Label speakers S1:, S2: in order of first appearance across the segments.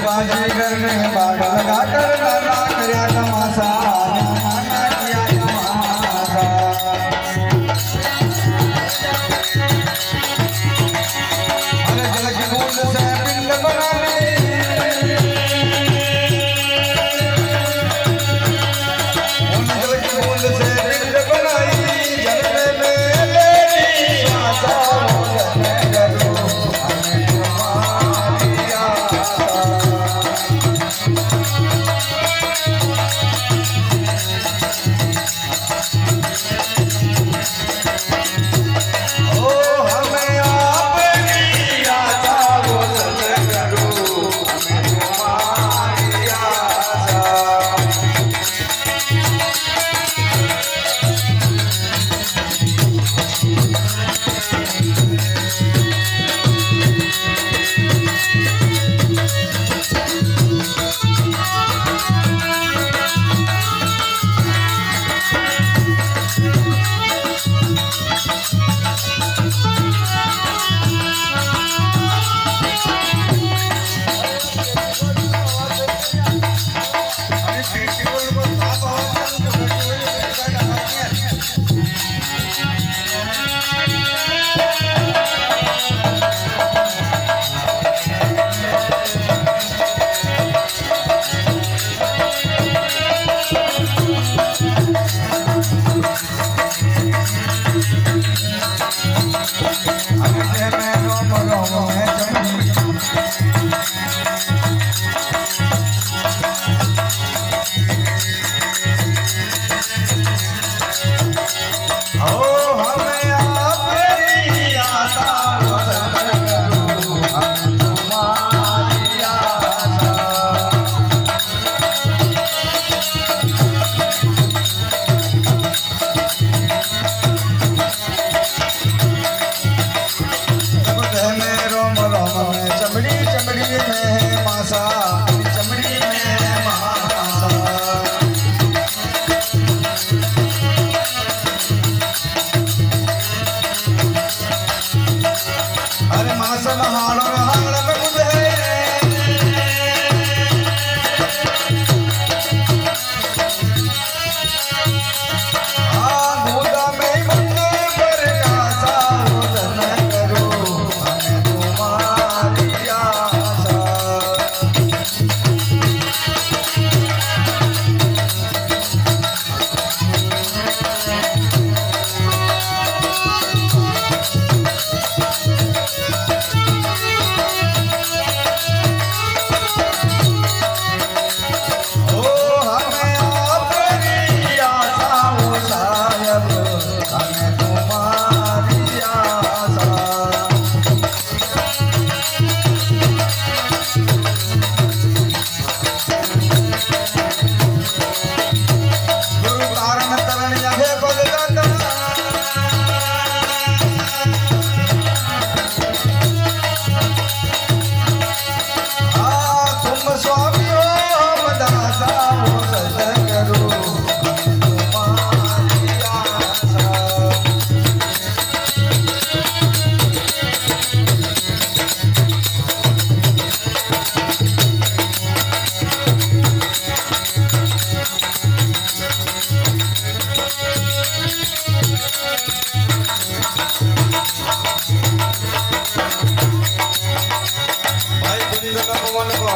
S1: बाजीगर ने बाग लगा कर नाना करया तमाशा नाना किया तमाशा अरे जल की बूंद से पिंड बनाने उन जल की बूंद से पिंड बनाई जल में मेरी आशा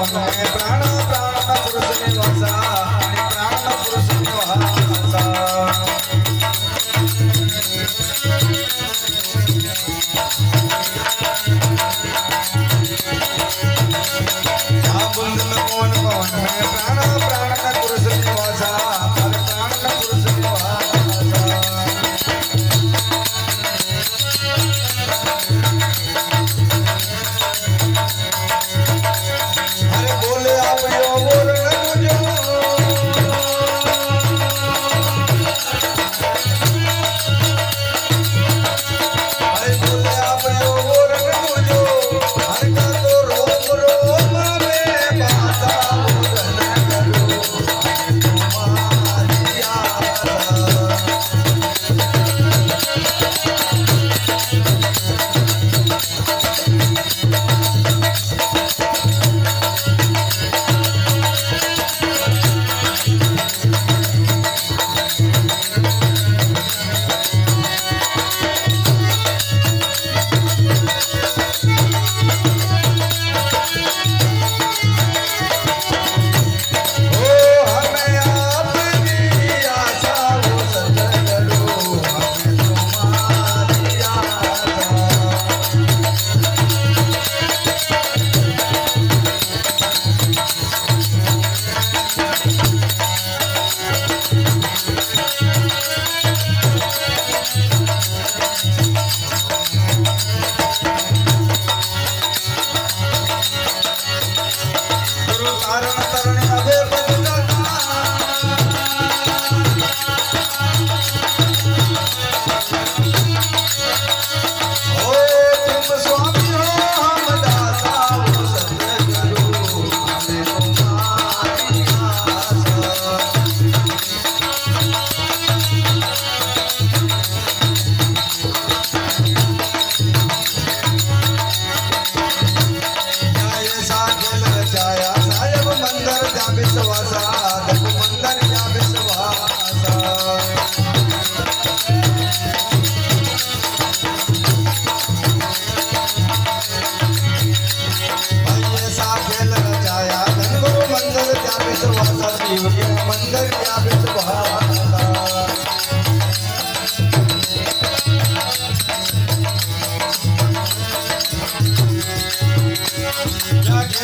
S1: में प्राण प्राण पुरुष निवासा आणि प्राण पुरुष निवासा या बुंद में कौन कौन में प्राण प्राण पुरुष निवासा आणि प्राण पुरुष निवासा अरे बोले आप यो बोलना मुझो अरे बोले आप यो बोलना मुझो हर का तो रोम रोम में बाता बोलना करो तुम्हारी आशा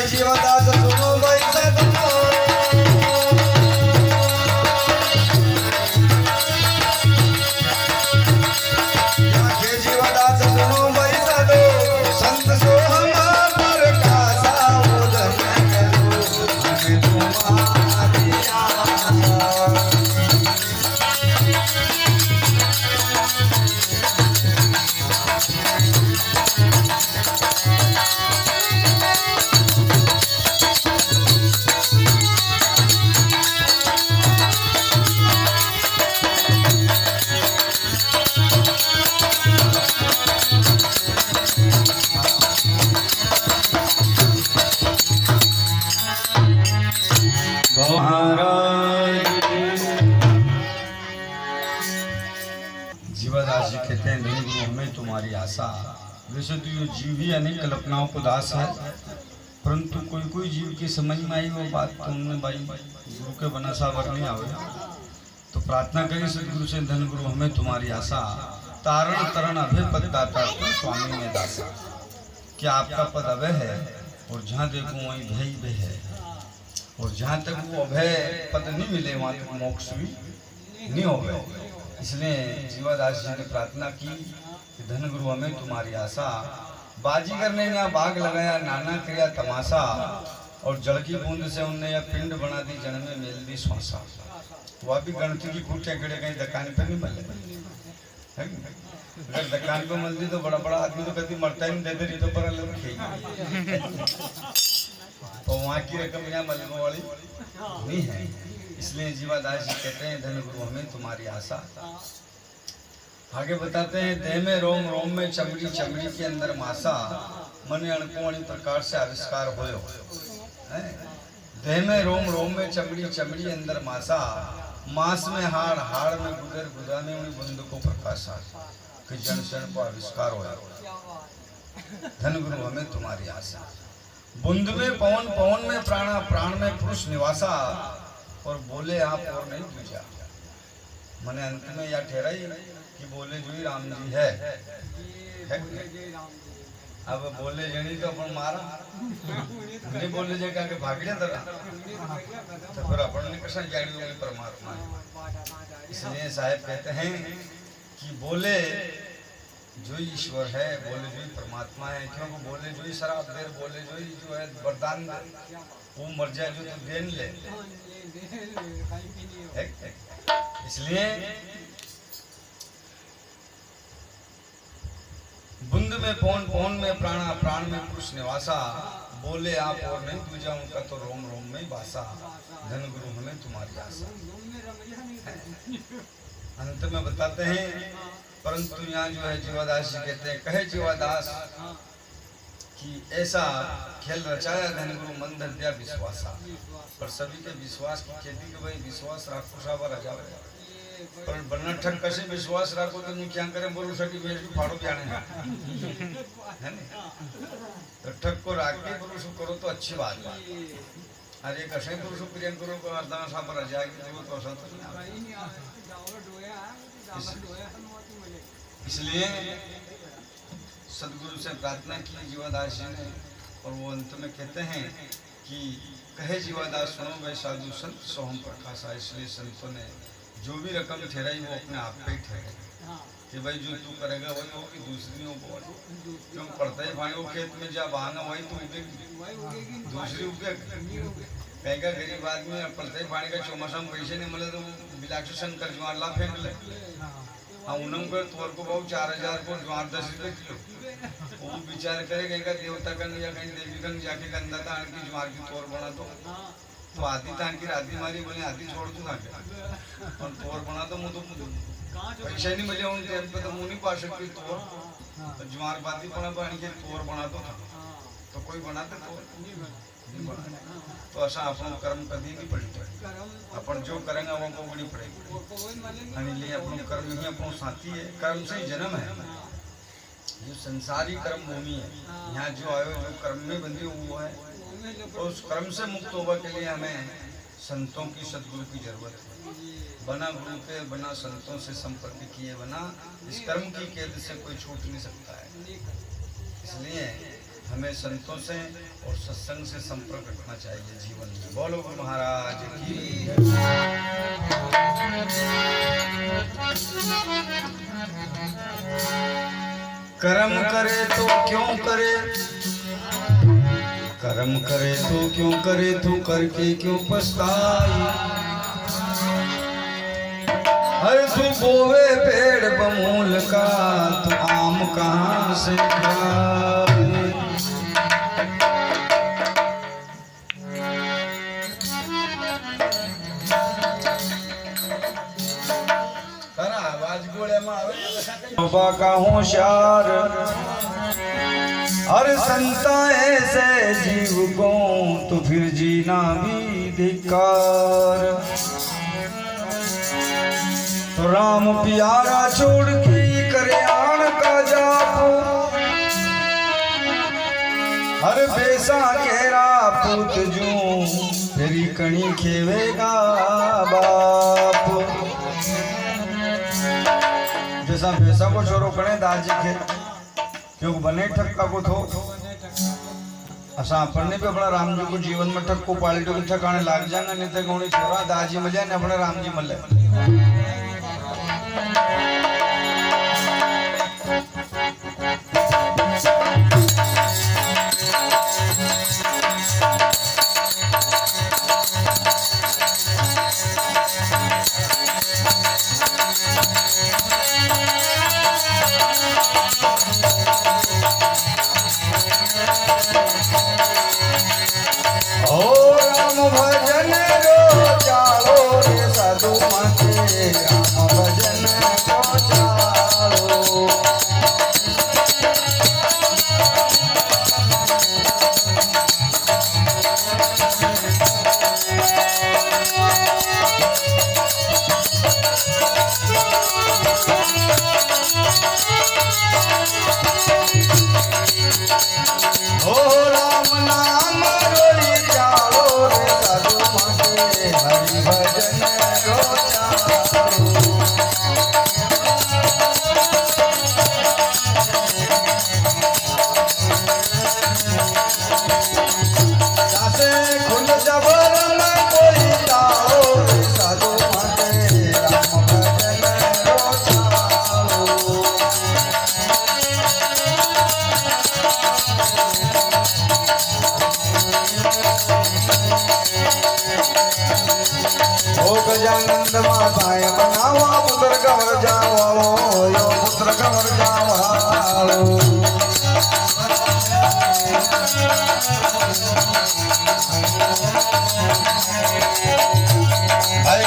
S1: जीवदास सुनो बैसे जीवदास सुनो बैसे दो संत सो हमार का सावधान करो हमें तुम्हारी आशा जीवदास जी कहते हैं धनी गुरु हमें तुम्हारी आशा। वैसे तो ये जीव ही अनेक कल्पनाओं को दास है, परंतु कोई कोई जीव की समझ में आई वो बात तो उन्होंने भाई गुरु के बना सा वर नहीं आवे। तो प्रार्थना करें सदगुरु से धन गुरु हमें तुम्हारी आशा तारण तरण अभय पद दाता तुम स्वामी में दासा। क्या आपका पद अभय है और जहाँ देखो वहीं भय भी है, और जहाँ तक वो अभय पद नहीं मिले वहाँ तक मोक्ष भी नहीं हो गए। इसलिए जीवदास जी ने प्रार्थना की कि धन गुरु हमें तुम्हारी आशा। बाजीगर ने यहाँ बाग लगाया नाना क्रिया तमाशा, और जल की बूंद से उनने यह पिंड बना दी जन में मेल दी श्वासा। वह भी गणती की कुटिया गड़े कहीं दुकान पे नहीं मिले, अगर दुकान पे मिल दी तो बड़ा बड़ा आदमी तो कभी मरता ही नहीं, दे दे तो पर तो वहाँ की रकम यहाँ मलबों वाली नहीं है। इसलिए जीवदास जी कहते हैं धन गुरु हमें तुम्हारी आशा। आगे बताते हैं देह में रोम रोम में चमड़ी चमड़ी के अंदर मासा, मन अणकोणी प्रकार से आविष्कार होयो। देह में रोम रोम में चमड़ी चमड़ी अंदर मासा, मांस में हाड़ हाड़ में गुदर गुदा में उन्हीं बंद को प्रकाशा कि जन क्षण को आविष्कार होया। धन गुरु हमें तुम्हारी आशा। बुंद में पवन, पवन में प्राणा, प्राण में पुरुष निवासा, और बोले आप और नहीं दूजा। मैंने अंत में यह ठहराई कि बोले जो ही राम जी है। अब बोले जनी तो अपन मारा नहीं, बोले जे के भागले तरह तो फिर अपन ने कसा जाड़ी परमात्मा। इसलिए साहेब कहते हैं कि बोले जो ईश्वर है, बोले जो परमात्मा है, क्योंकि बोले जो शराब दे, बोले जो है वरदान दे, वो मर जाए जो तो देन ले। इसलिए बुंद में पवन, पवन में प्राणा, प्राण में पुरुष निवासा, बोले आप और नहीं दूजा, उनका तो रोम रोम में बासा, धन गुरु हमें तुम्हारी आशा। अंत में बताते हैं, परंतु यहाँ जो है जीवादास जी कहते हैं, कहे जीवादास कि ऐसा खेल रचाया धन गुरु मन धर विश्वासा। पर सभी के विश्वास की खेती के भाई विश्वास राखो साबर राजा, पर बना ठग कैसे विश्वास राखो तो क्या करें, बोलो सकी भेज की फाड़ो जाने है ना। तो ठग को राख के पुरुष करो तो अच्छी बात है। अरे कैसे पुरुष प्रियम करो को अर्धा साबर राजा की तो असंत नहीं। इसलिए सदगुरु से प्रार्थना की जीवादास जी ने, और वो अंत में कहते हैं कि कहे जीवादास सुनो भाई साधु संत सोहम प्रकाशा। इसलिए संतों ने जो भी रकम ठहराई वो अपने आप पे ही ठहराई कि भाई जो तू करेगा वही होगी, दूसरी हो। क्यों पड़ता ही पानी वो खेत में जा बहाना वही तो उगेगी, दूसरी उगेगी। कहीं का गरीब आदमी पड़ता ही पानी का चौमासा में पैसे नहीं मिले तो बिलाक्षी शंकर ज्वार ला फेंक ले। हाँ उन्होंने को तोर को बहु 4000 को ज्वार 10 रुपये किलो। वो विचार करे कहीं का देवता का या कहीं देवी का जाके गंदा था की ज्वार की तोर बना तो आधी तान की राधी मारी बोले आधी छोड़ दूँ और तोर बना तो मुँह तो पैसा नहीं मिले उन टाइम पे तो मुँह नहीं पा सकती तोर। ज्वार बाती पड़ा पानी के तोर बना तो कोई बनाते तोर नहीं बना। तो ऐसा अपन कर्म कभी नहीं पलटे, अपन जो करेंगे वो भोगनी पड़ेगी। इसलिए अपन कर्म ही अपन साथी है, कर्म से ही जन्म है। ये संसारी कर्म भूमि है, यहाँ जो आयो जो कर्म में बंधी हुआ है, तो उस कर्म से मुक्त होने के लिए हमें संतों की सदगुरु की जरूरत है। बना गुरु के बना संतों से संपर्क किए बना इस कर्म की कैद से कोई छूट नहीं सकता है। इसलिए हमें संतों से और सत्संग से संपर्क रखना चाहिए जीवन में। बोलो गुरु महाराज की। कर्म करे तो क्यों करे, कर्म करे तो क्यों करे, तू करके क्यों पछताई। हर तू बोवे पेड़ बमूल का, तो आम कहाँ से खाए। बाबा का होशियार और संता ऐसे जीव को, तो फिर जीना भी धिक्कार। तो राम प्यारा छोड़ के करे आन का जाप, हर पैसा केरा पुत जू, तेरी कणी खेवेगा बाप। जैसा पैसा को छोरो कणे दाजी के क्योंकि बने ठक्का को थो, असा अपन ने भी अपना राम जी को जीवन में ठक्को पाल्टो के ठकाने लाग जाएगा। नहीं तो कौन छोरा दाजी मिले ने अपने राम जी मिले। राम नाम
S2: गजानंद माताय मनावा पुत्र कवर जावाळो यो पुत्र कवर जावाळो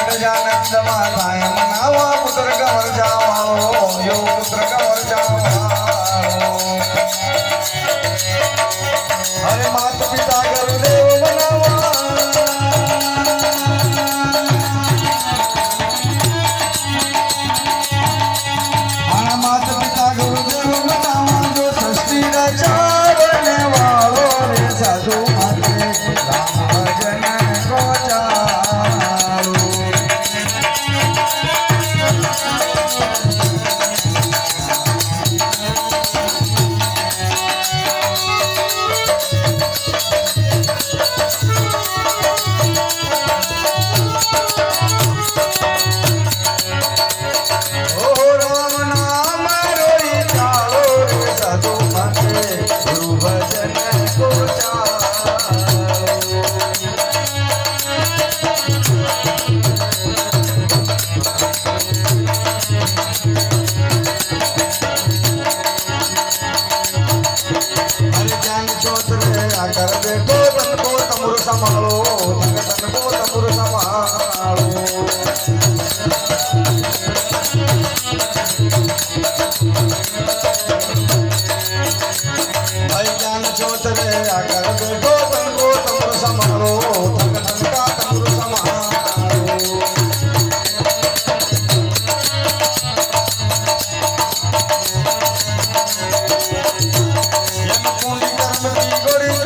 S2: गजानंद माताय मनावा पुत्र कवर जावाळो यो पुत्र कवर जावाळो अरे मात पिता गुरुदेव मनावा मात पिता गुरुदेव मनावा जो सृष्टि रचाने वालो रे साधु माते राम भजन को चालो कर बेटो तन को तमुर संभालो तन को तमुर संभालो भाई ज्ञान चोत रे आकर बेटो तन को तमुर संभालो तन का तमुर संभालो यम कुंडी कर्म की गोरी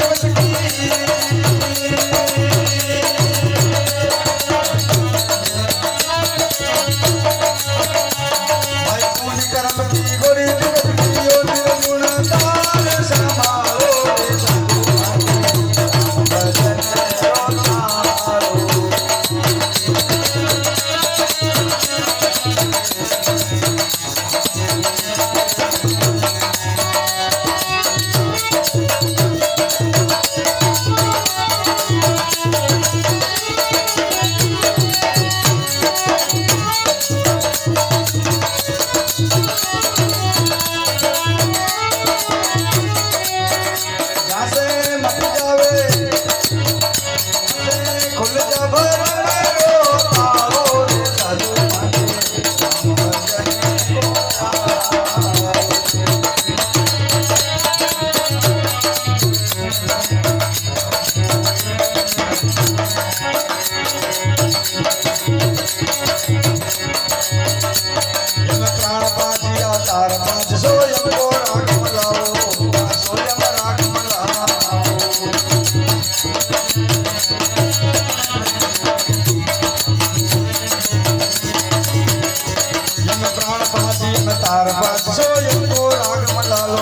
S2: तार पास सोयम को राग मलालो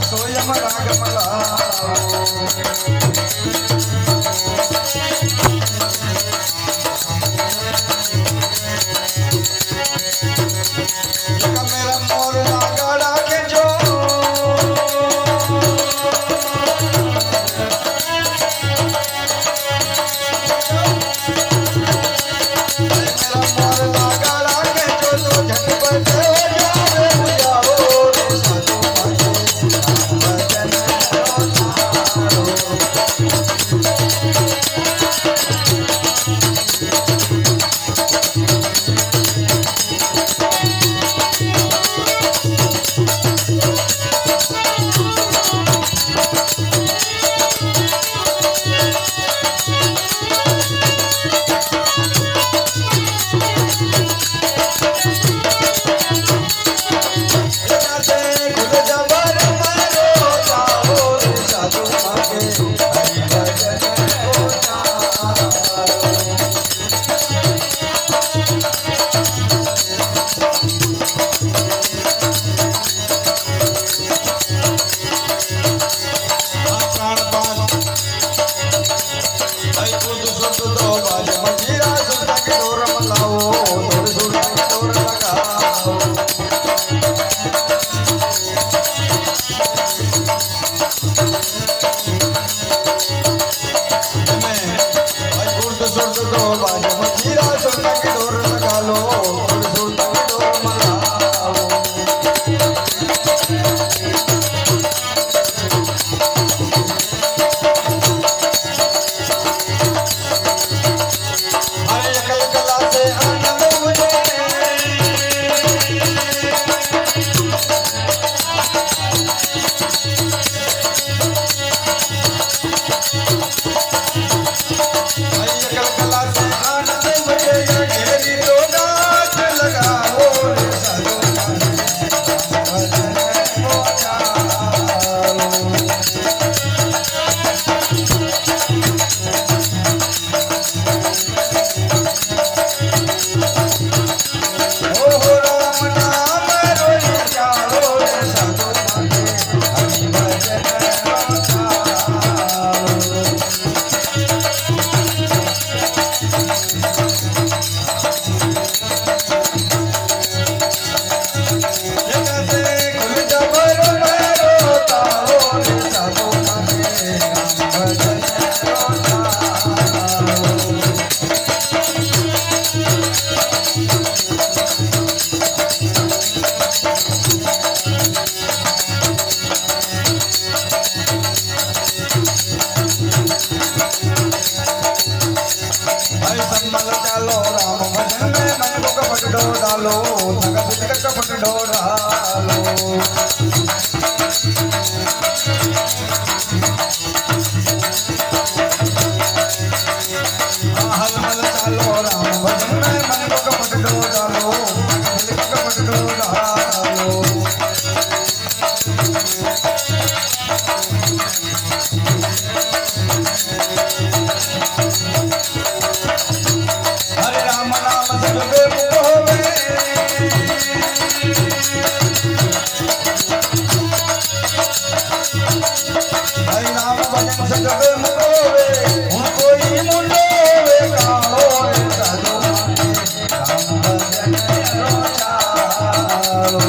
S2: सोयम राग मलालो मेरा मोर नागड़ा के जो डालो धगा दिल का कपट डालो हल हल चालो राम भजन में मन को कपट डालो धगा दिल का कपट डालो हरे राम नाम जपे मुख होवे हरे राम भजन से जपे मुख होवे हुन कोई मुंडो वे कालो रे साधु राम भजन रो चालो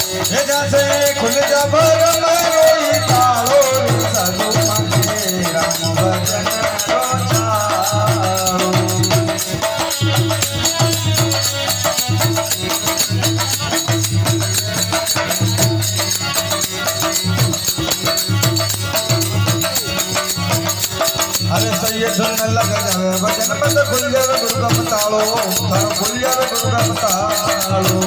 S2: खुल जा भरम रोई तालो साधु मांगे राम भजन रो चालो अरे सही धुन लग जावे भजन में तो खुल जावे गुरु का बतालो धर्म खुल जावे गुरु का बतालो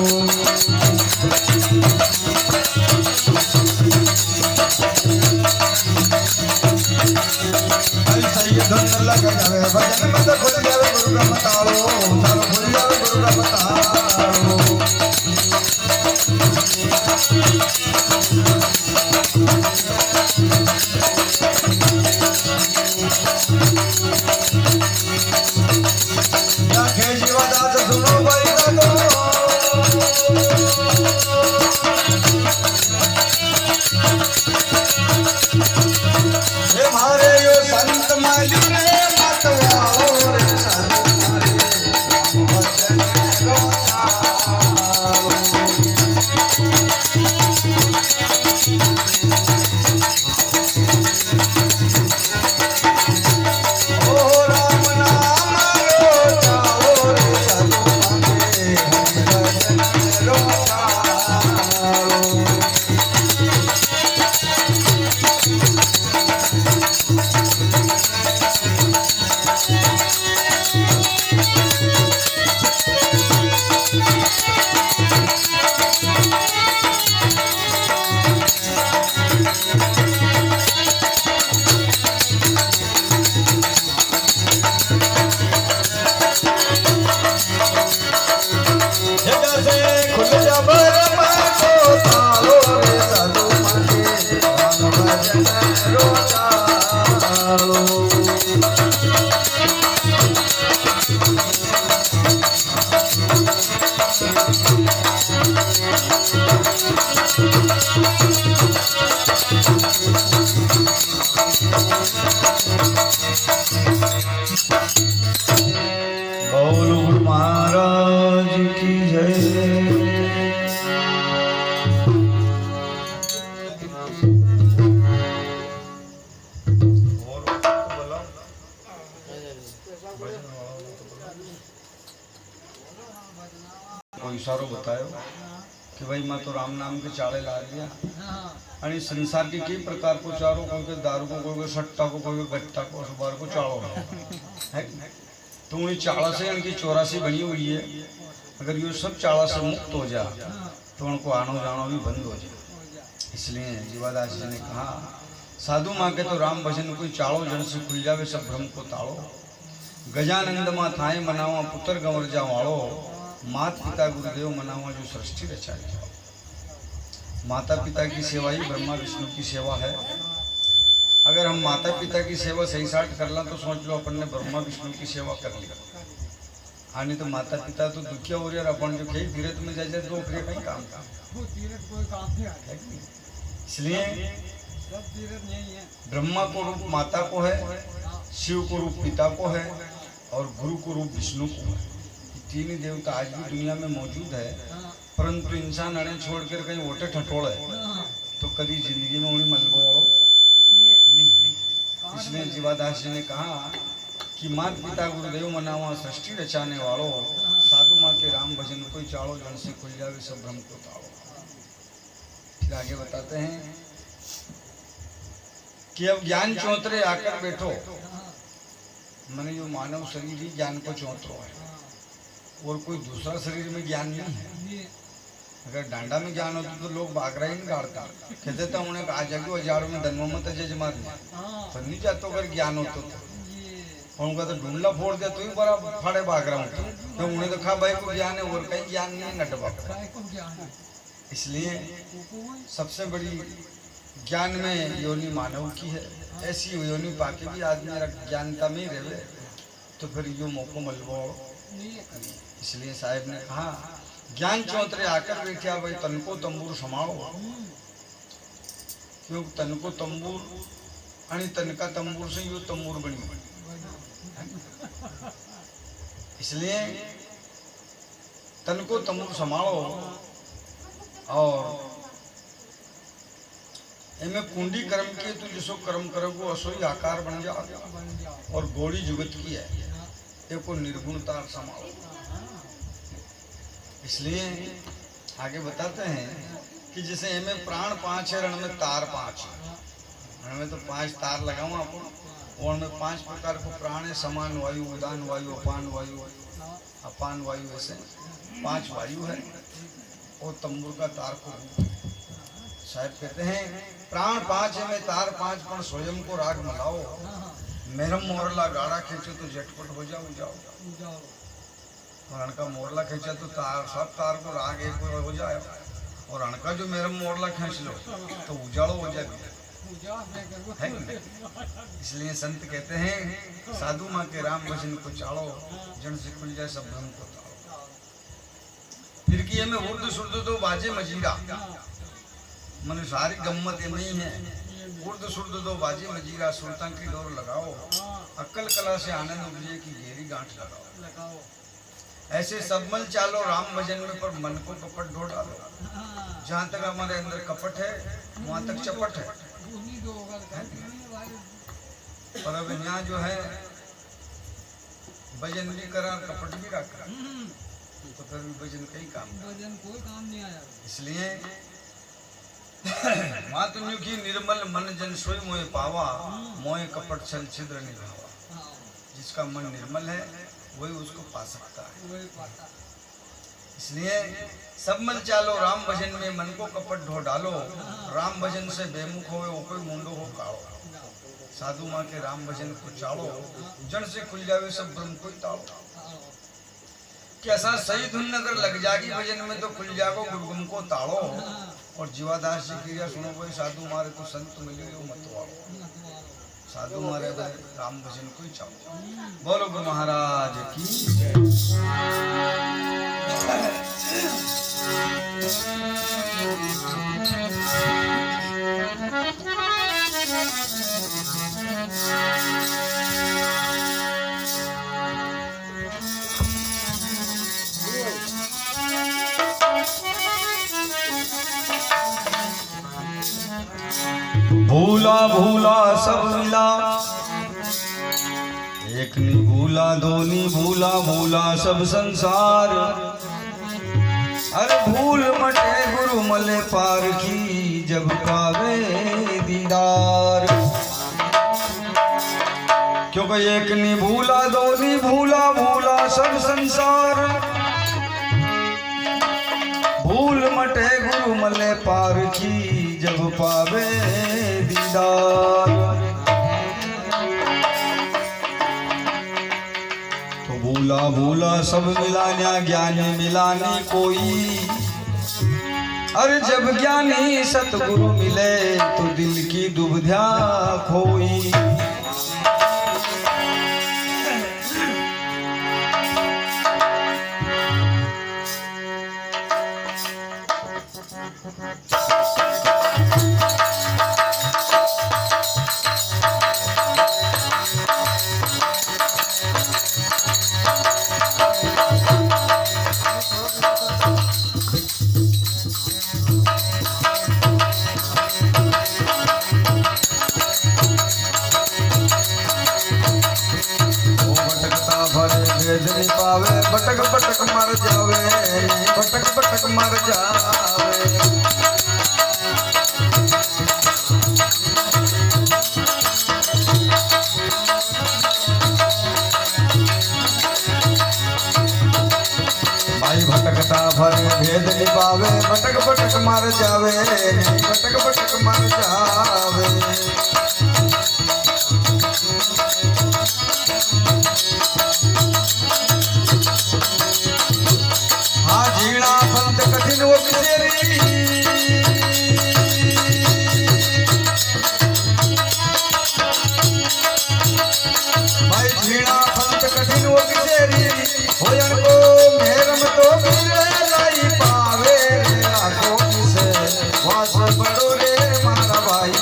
S2: धुन लग जावे भजन में तो खुल जावे गुरु का बतालो धर्म खुल जावे गुरु का बतालो लाखे जीवा दास सुनो भाई दादो हे मारे यो संत माली रे मतवाओ रे साधु मारे भजन रो चालो ओ राम नाम लो चाओ रे साधु मारे भजन रो चालो खुल जा भरम को तालो रे साधु मांगे राम भजन रो चालो बोलो गुरु महाराज की जय कोई इशारो बतायो कि भाई मैं तो राम नाम के चाड़े ला लिया आणि संसार के कई प्रकार को चारो कोई के दारू को कोई के सट्टा को कोई के गट्टा को सुबार को चाड़ो है तो ये चाड़ा से इनकी 84 बनी हुई है अगर ये सब चाड़ा से मुक्त हो जा तो उनको आनो जानो भी बंद हो जाए इसलिए जीवादास जी ने कहा साधु माँ के तो राम भजन कोई चाड़ो जन से खुल जावे सब भ्रम को ताड़ो गजानंद माँ थाए मनावा पुत्र गंवर जा वालो मात पिता गुरुदेव मनावा जो सृष्टि रचाई माता पिता की सेवा ही ब्रह्मा विष्णु की सेवा है अगर हम माता पिता की सेवा सही साठ कर ला तो सोच लो अपन ने ब्रह्मा विष्णु की सेवा कर ली आने तो माता पिता तो दुखिया हो रहे और अपन जो कहीं तीर्थ में जाए तो ओकरे कहीं काम का
S3: वो तीरथ कोई काम नहीं आया।
S2: इसलिए
S3: सब तीरथ नहीं है।
S2: ब्रह्मा को रूप माता को है, शिव को रूप पिता को है और गुरु को रूप विष्णु को है। तीन ही देवता आज भी दुनिया में मौजूद है, परंतु इंसान अड़े छोड़कर कहीं ओटे ठटोड़े तो कभी जिंदगी में उन्हें मलबो वालों नहीं। इसलिए जीवादास जी ने कहा कि माता पिता गुरुदेव मनावा सृष्टि रचाने वालों, साधु माँ के राम भजन कोई चाड़ो जन से खुल जावे सब भ्रम को ताड़ो। फिर आगे बताते हैं कि अब ज्ञान चौतरे आकर बैठो, मैंने जो मानव शरीर ही ज्ञान को चौतरो है और कोई दूसरा शरीर में ज्ञान नहीं है। अगर डांडा में ज्ञान होता तो लोग बागरा ही नहीं गाड़ता, कहते थे उन्हें आ जाएगी हजार में धनवा मत जजमार पर नहीं जाता अगर ज्ञान होता तो उनका तो ढूंढला फोड़ दिया तो ही बड़ा फाड़े बागरा होता तो उन्हें तो कहा भाई को ज्ञान है और कहीं ज्ञान नहीं है नटवा। इसलिए सबसे बड़ी ज्ञान में योनि मानव की है। ऐसी योनि पाके भी आदमी ज्ञानता में रहे तो फिर यो मौको मलबो। इसलिए साहब ने कहा ज्ञान चौतरे आकर बैठा भाई तन को तंबूर समाओ, क्योंकि तन को तंबूर आणि तन का तंबूर से यो तंबूर बनी। इसलिए तन को तंबूर संभालो और इनमें कुंडी कर्म की तो जिसको कर्म करोगे असोई आकार बन जाओ और गोली जुगत की है देखो निर्गुणता संभालो। इसलिए आगे बताते हैं कि जैसे इनमें प्राण 5 है, रण में तार 5 है। रण में तो 5 तार लगाऊं आपको और में 5 प्रकार को प्राण है, समान वायु, उदान वायु, अपान वायु, ऐसे 5 वायु है और तंबूर का तार को साहब कहते हैं प्राण 5 है में तार 5 पण स्वयं को राग मलाओ, मेरम मोरला गाड़ा खींचो तो झटपट हो जाओ और अणका मोरला खींचा तो तार सब तार को राग एक हो जाए और अणका जो मेरम मोरला खींच लो तो उजाड़ो हो जाए। इसलिए संत कहते हैं साधु माँ के राम भजन को चाड़ो जन से खुल जाए सब भ्रम को ताड़ो। फिर की में उर्द सुर्द दो बाजे मजीरा मन सारी गम्मत नहीं है। उर्द सुर्द दो बाजे मजीरा सुल्तान की डोर लगाओ, अक्ल कला से आनंद उपजे की गहरी गांठ लगाओ। ऐसे सबमल चालो राम भजन में पर मन को कपट ढो डालो। जहाँ तक हमारे अंदर कपट है वहाँ तक चपट है। पर अब यहाँ जो है भजन भी करा कपट भी रखा तो फिर भी भजन कई काम
S3: कोई काम नहीं आया।
S2: इसलिए मातनु की निर्मल मन जन सोई मोए पावा, मोए कपट छल छिद्र निभावा। जिसका मन निर्मल है वही उसको पा सकता है। इसलिए सब मल चालो राम भजन में मन को कपट ढो डालो, राम भजन से बेमुख होवे वो कोई मुंडो हो काड़ो। साधु माँ के राम भजन को चाड़ो जन से खुल जावे सब ब्रह्म कोई ताड़ो। कि ऐसा सही धुन अगर लग जाएगी भजन में तो खुल जागो गुरगुम को ताड़ो। और जीवादास जी क्रिया सुनो भाई साधु मारे तो संत मिले हो मत वालो, साधु मारे राम भजन कोई चाहो। बोलो गुरु महाराज की भूला भूला सब मिला, एक नी भूला दो नी भूला, भूला सब संसार। अरे भूल मटे गुरु मले पार की, जब पावे दीदार। क्योंकि एक नी भूला दो नी भूला, भूला सब संसार। भूल मटे गुरु मले पार की, जब पावे दीदार। तो भूला भूला सब मिलाना, ज्ञानी मिलानी कोई। अरे जब ज्ञानी सतगुरु मिले, तो दिल की दुविधा खोई। मर जावे, भटक भटक मर जावे। भाई भटकता भर भेद निभावे, भटक भटक मर जावे, भटक भटक मर जावे। हाँ झीणा फंत कठिन वो किसेरी, भाई झीणा फंत कठिन वो किसेरी, होयन को मेरम तो मिले लाई पावे, आगो किसे वास बड़ो रे मारा भाई।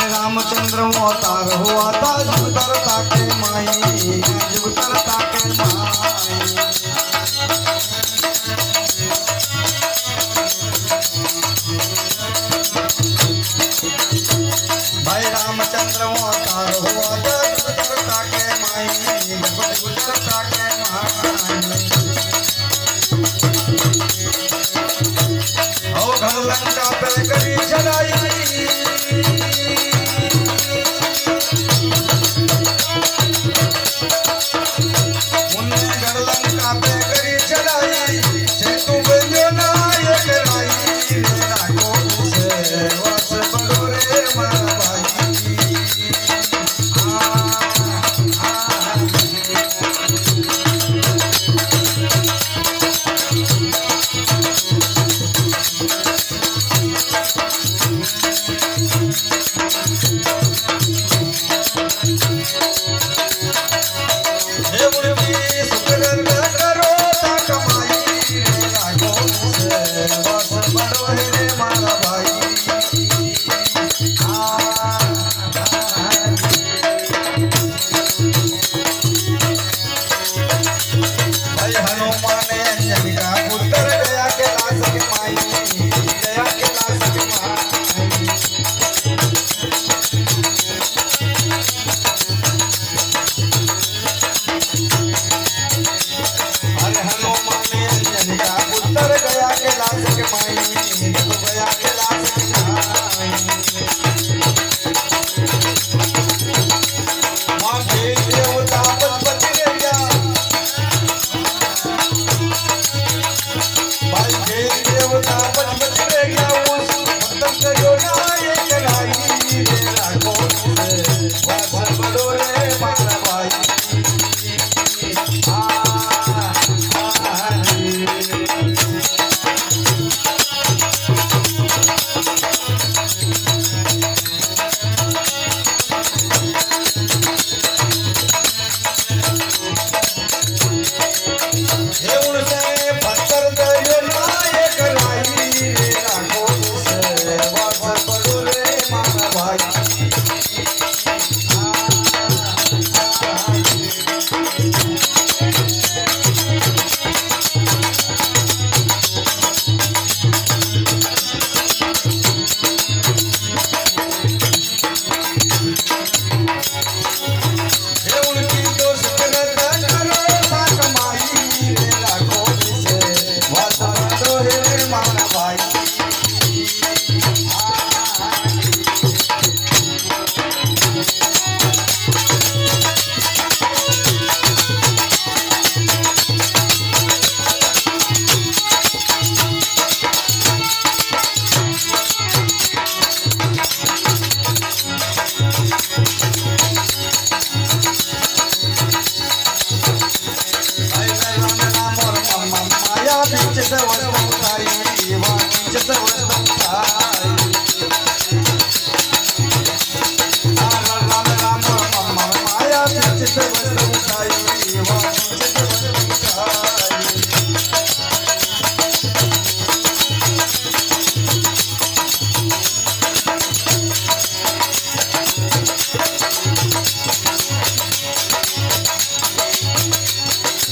S2: रामचंद्र अवतार हुआ था, जुगतर ताके माई, जुगतर ताके माई। भाई रामचंद्र अवतार हुआ था, जुगतर ताके माई, जुगतर ताके माई। ओ घर लंका पे करी चढ़ाई,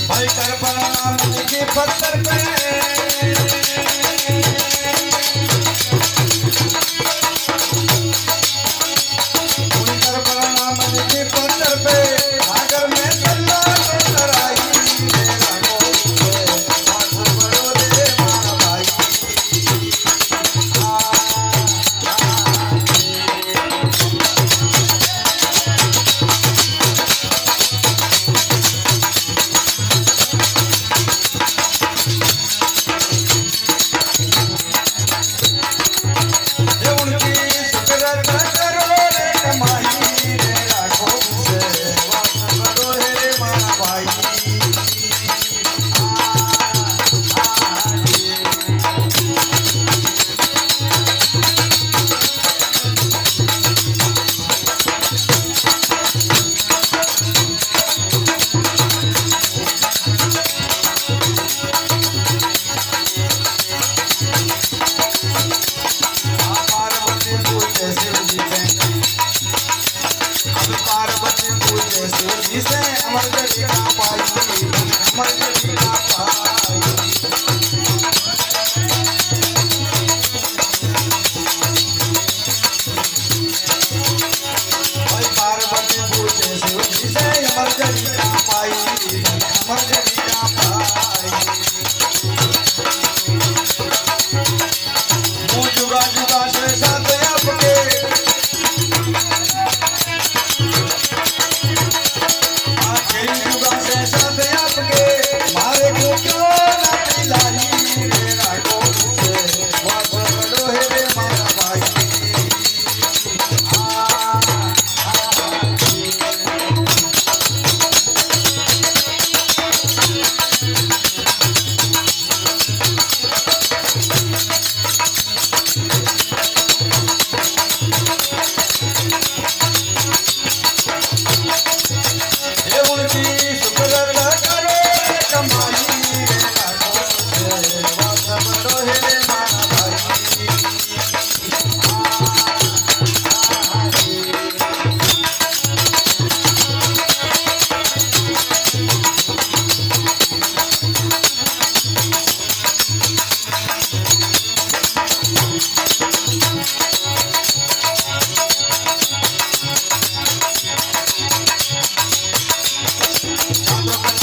S2: भाई कर प्रणाम के पत्थर पे कर प्रणाम के पत्थर पे अगर मैं चला तो तराई मेरा हाथ बड़ो रे मारा भाई जिसे अमर जड़ी ना पाई अमर जड़ी ना पाई भाई पार्वती पूजे शिव जिसे अमर जड़ी ना पाई अमर जड़ी ना पाई मुँह जुगा जुगा से साथ आपके मारे को क्यों ना मिलाई मेरा को से वास बड़ो है रे मारा भाई ये उनकी शुक्र करो कमाई मेरा को से वास बड़ो है रे मारा भाई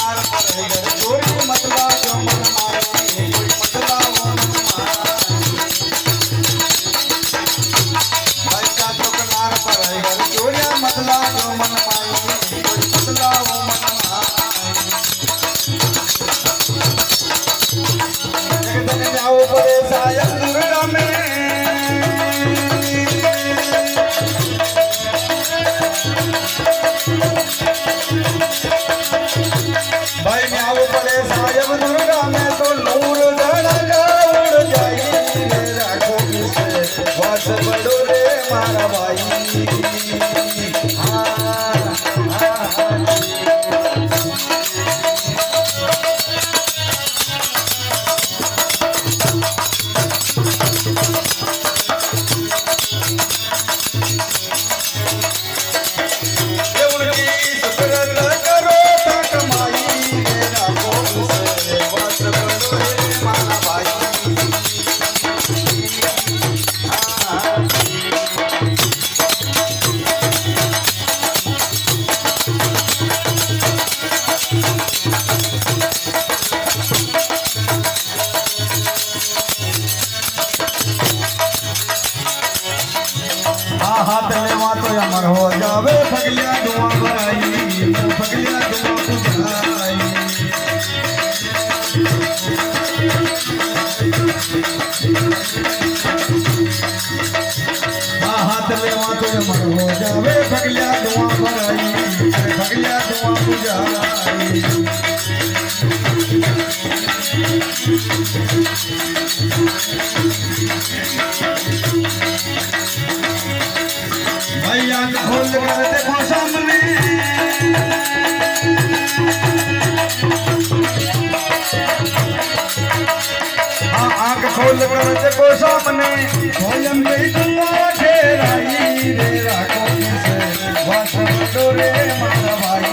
S2: चोरी मतला जो मन मारे कोई मतला वो मन मारे भाई का तो कनार पर है घर चोरिया मतला जो मन मारे कोई मतला वो मन मारे एक दिन जाओ पड़े सायद दुर्गा में भाई न्याव पड़े साहिब दुर्गा में तो नूर धड़का उड़ जाई मेरा कोई से वास बड़ो रे मारा भाई ये उनकी शुक्र करो तो कमाई मेरा कोई से खोल कर देखो सामने स्वयं पे दुआ ठहराई रे राखो से वासो रे मारा भाई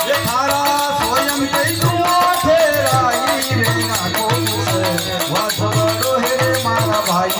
S2: ये थारा स्वयं पे दुआ ठहराई रे राखो से वासो रे मारा भाई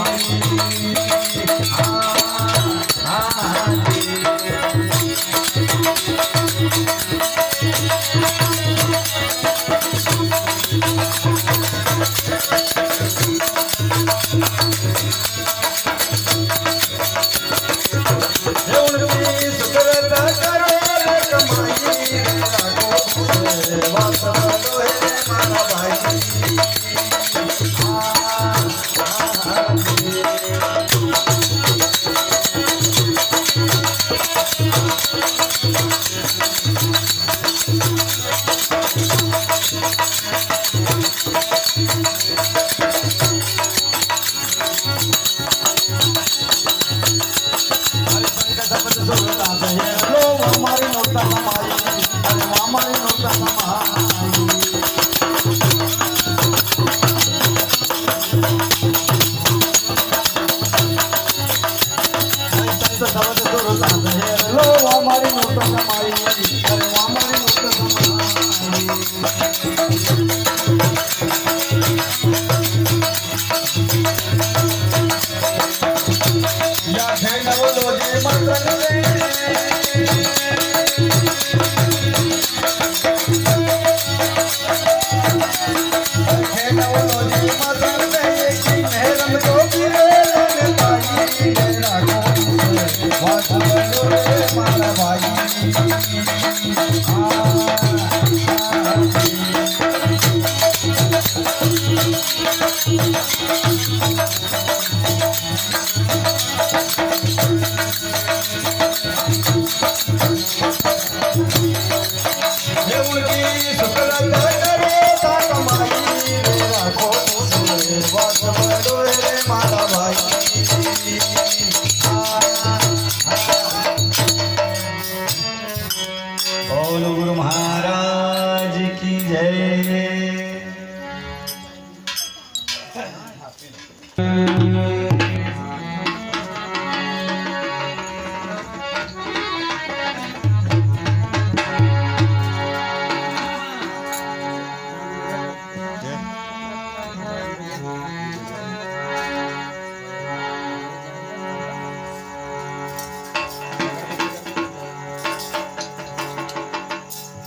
S2: बोलो गुरु महाराज की जय।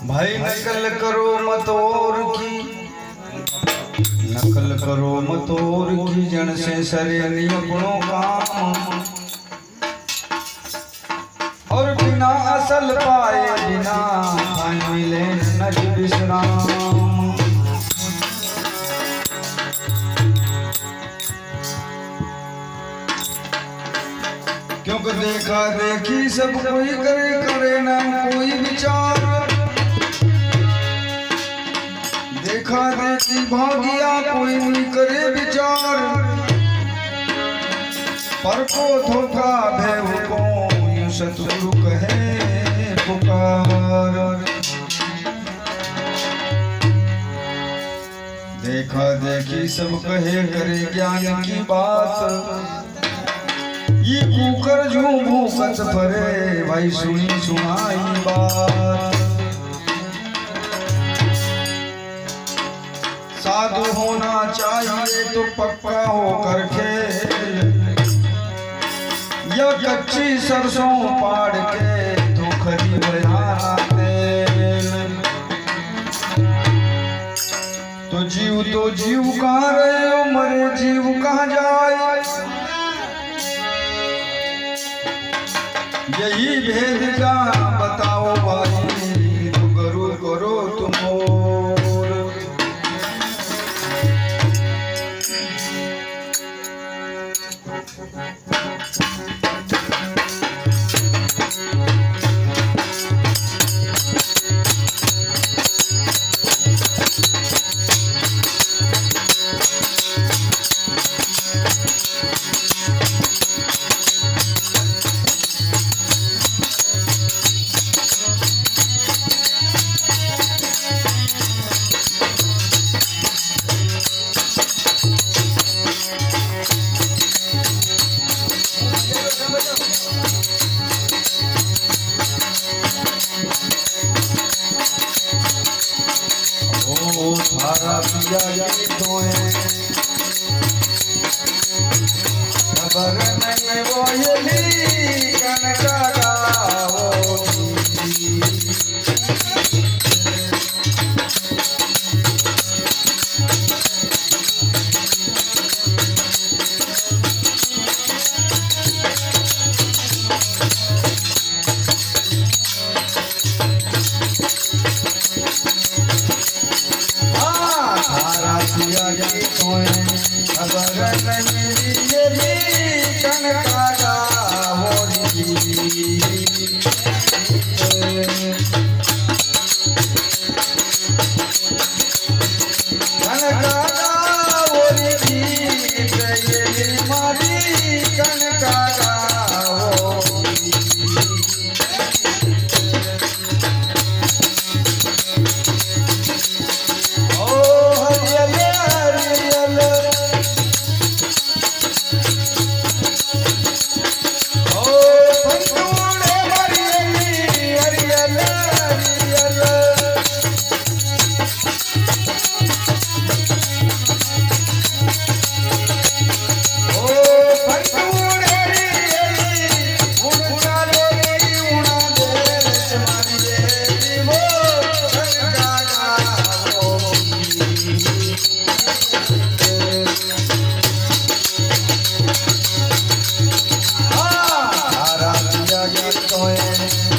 S2: भाई नकल करो मत और की, नकल करो मत और की, जन से सरे अपनों काम, और बिना असल पाए बिना मिले नज विश्राम। क्योंकि देखा देखी सब कोई करे, करे ना कोई विचार, देखा देखी भागिया कोई नहीं करे विचार, पर को धोखा भैव को यूं सतगुरु कहे पुकार। देखा देखी सब कहे करे ज्ञान की बात, ये कुकर जो भूकत परे भाई सुनी सुनाई बात। साधु होना चाहिए तो पक्का हो करके, या कच्ची सरसों पाड़ के तो खरी बनाना तेल। तो जीव कहाँ रहे हो, मरे जीव कहाँ जाए, यही भेद का बताओ भाई, तो गुरु करो तुम और। पिया गीतों खबर नहीं वो यही कनका गाओ खबर नहीं ये कनका गाओ कनका गाओ ये मारी कनका गाओ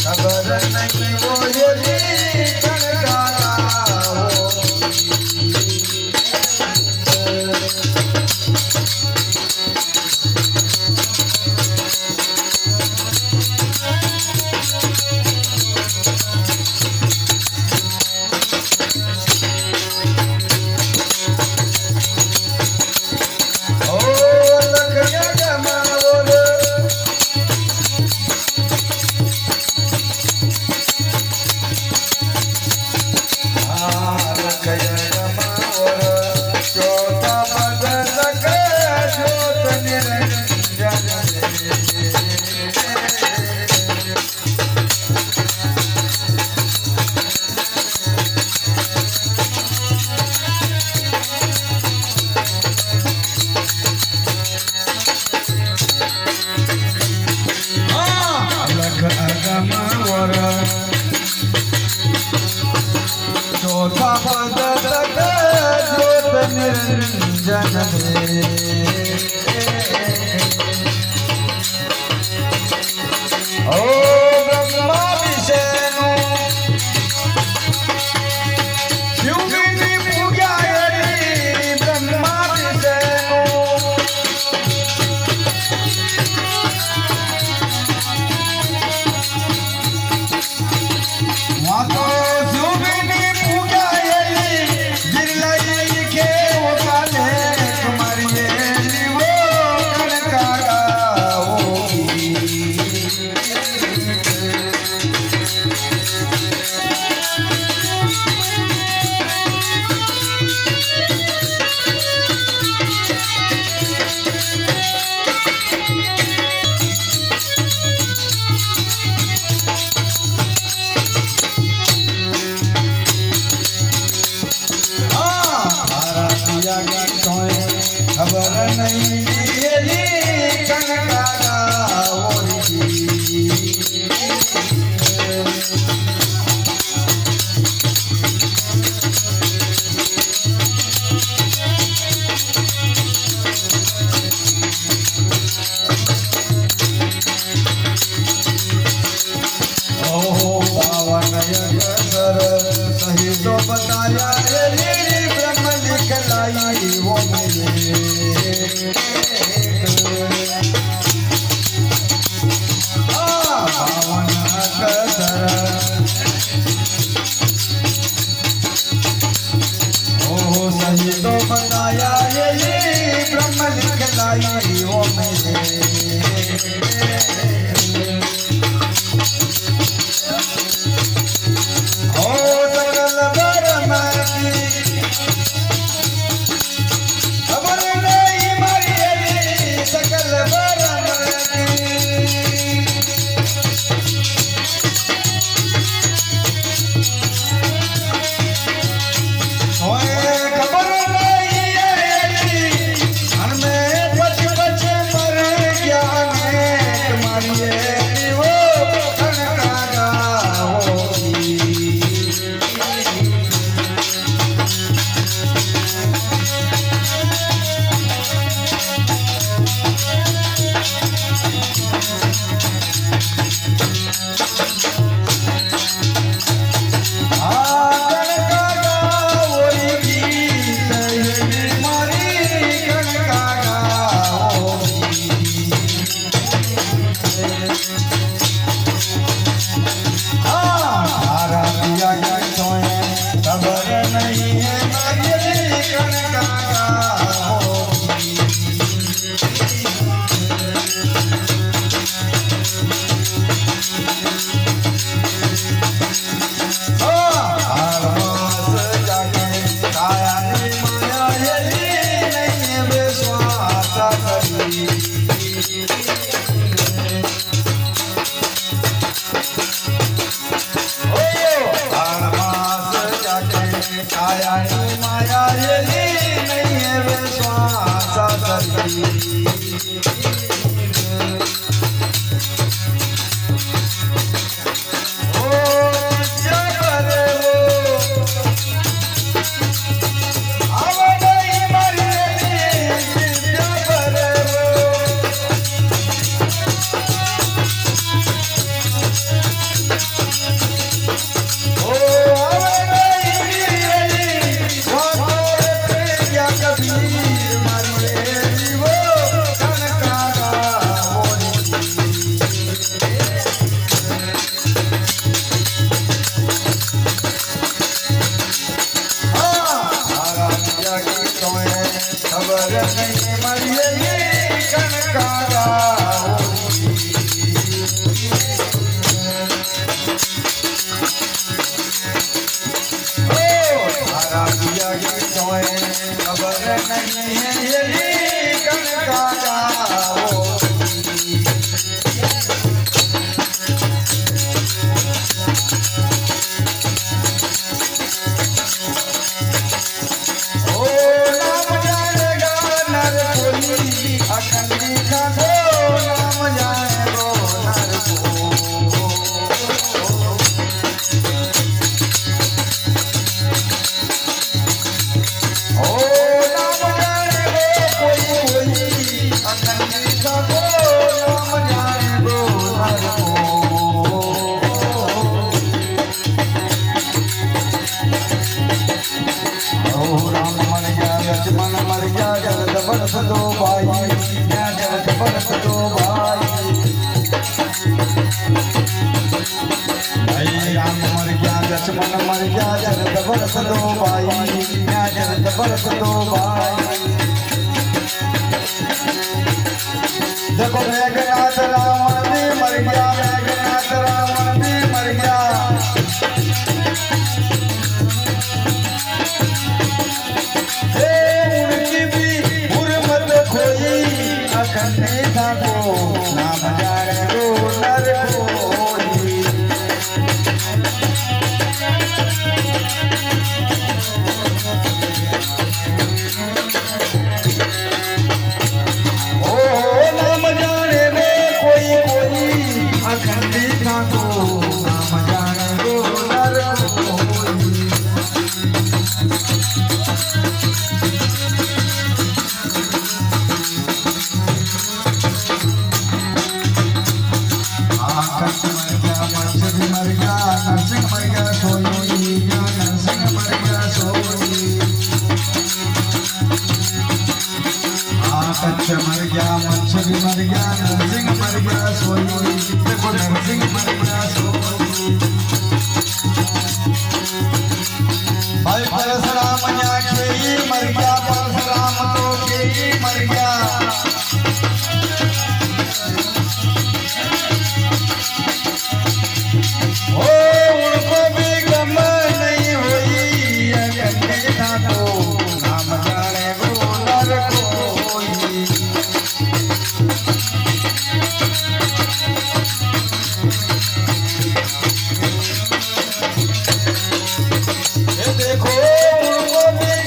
S2: खबर नहीं वो ये कनका गाओ चौथा पद तक ज्योत निरंजन ओ ब्रह्मा विष्णु शिव भी पूजा ब्रह्मा विष्णु माता खबर नहीं ये कनका गाओ ओ पावन यज्ञ सही तो बताया ब्रह्म लिखलाई वो पावन ओ सही तो बताया ये ब्रह्म लिखलाई वो खबर नहीं मारी छाया माया नहीं है विश्वास लक्ष्मण मर गया जरद बरस दो भाई जरद बरस दो भाई देखो मेघनाथ रावण भी मर गया मेघनाथ रावण भी मर गया उनकी भी हुर्मत खोई अखंड था को नाम जाने दो नर कोई मर गया मच्छर भी मर गया नरसिंह मर गया सोई देखो नरसिंह मर गया सोई भाई परशुराम यहाँ खेई मर गया परशुराम तो खेई मर गया ओ उनको भी गम नहीं हुई अगले था तो नाम जाने वो नर कोई देखो उनको भी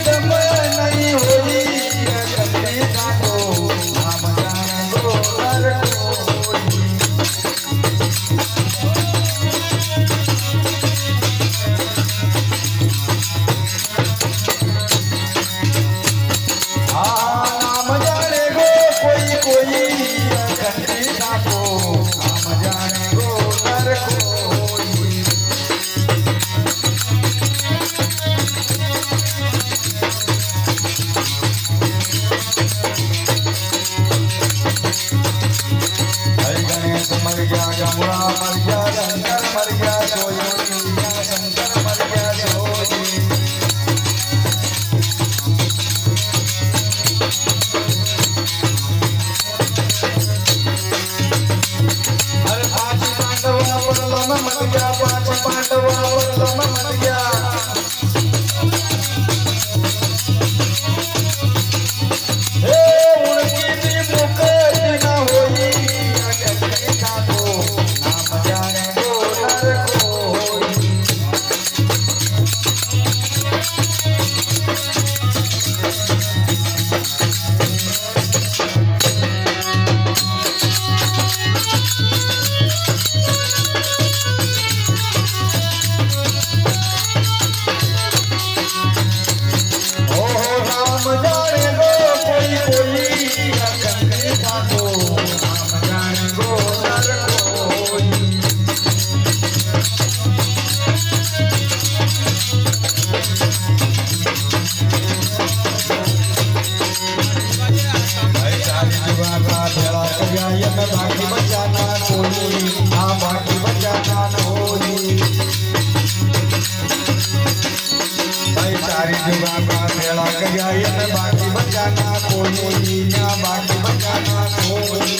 S2: भेड़ा गजाई में बाकी बचाना कोई ना बाकी बचाना कोई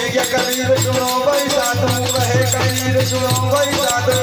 S2: क्या कबीर सुनो भाई साधु कहे कबीर सुनो भाई साधु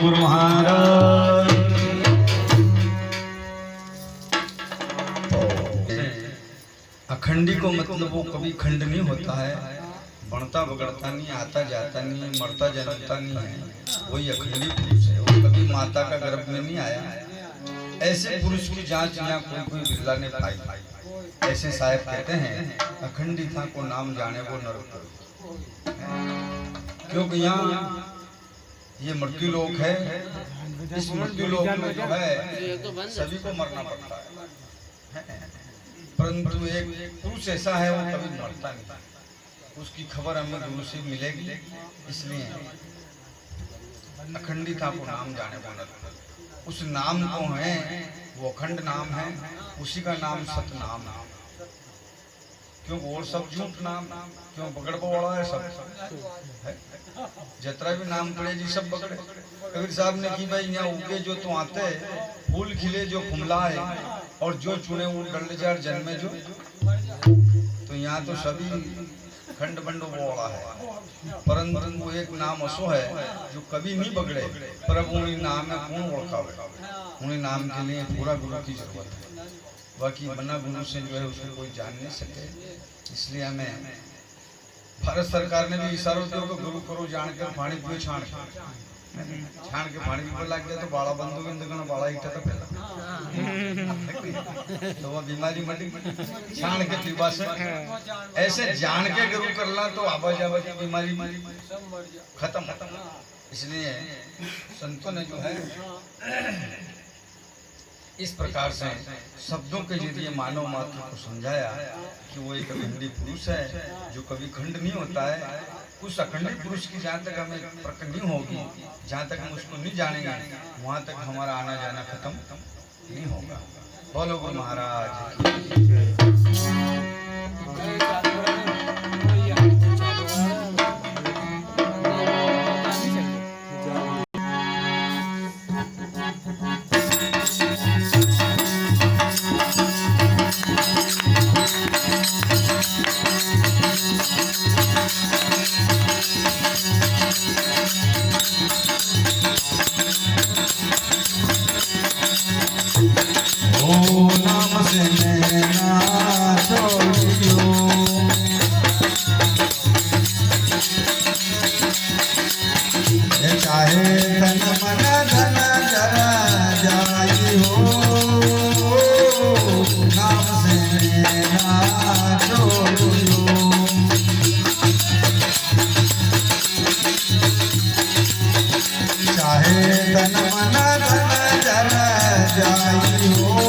S2: गुरु महाराज अखंडी को मतलब वो कभी खंड नहीं होता है, बढ़ता बगड़ता नहीं, आता जाता नहीं, मरता जन्मता नहीं है, वही अखंडी पुरुष है। वो कभी माता का गर्भ में नहीं आया। ऐसे पुरुष की जांच यहाँ कोई बिरला ने पाई। ऐसे साहब कहते हैं अखंडी था को नाम जाने वो नर करो, क्योंकि यहाँ ये मृत्यु लोक है। इस मृत्यु लोक में जो है सभी को मरना पड़ता है, परंतु एक पुरुष ऐसा है वो कभी मरता नहीं। उसकी खबर हमें गुरु से मिलेगी, इसलिए अखंडिता को नाम जाने को न। उस नाम को है वो अखंड नाम है, उसी का नाम सत नाम है। क्यों और सब झूठ नाम, क्यों बगड़ पड़ा है सब है। जतरा भी नाम पड़े जी सब बगड़े। कबीर साहब ने की भाई यहाँ उगे जो तो आते, फूल खिले जो खुमलाए, और जो चुने वो डल जार जन्मे जो। तो यहाँ तो सभी खंड बंड बोला है, परंतु वो एक नाम असो है जो कभी नहीं बगड़े। पर अब उन्हीं नाम में कौन ओळखावे, उन्हीं नाम के लिए पूरा गुरु की जरूरत है। बाकी बना गुरु से जो है उसको कोई जान नहीं सके। इसलिए हमें भारत सरकार ने भी इशारों दिया कि गुरु करो जानकर पानी पियो छाण के पानी पीने लग गया तो बाड़ा बंद हो गया, बाड़ा इटा तो पहला तो वो बीमारी मटी छाण के पीवा से। ऐसे जान के गुरु करना तो आवाज आवाज की बीमारी खत्म। इसलिए संतों ने जो है इस प्रकार से शब्दों के जरिए मानव मात्र को समझाया कि वो एक अखंडी पुरुष है जो कभी खंड नहीं होता है। उस अखंडी पुरुष की जहाँ तक हमें प्रकट नहीं होगी, जहाँ तक हम उसको नहीं जानेंगे, वहाँ तक हमारा आना जाना खत्म नहीं होगा। बोलो गुरु महाराज।
S4: तन मन धन जर जाई हो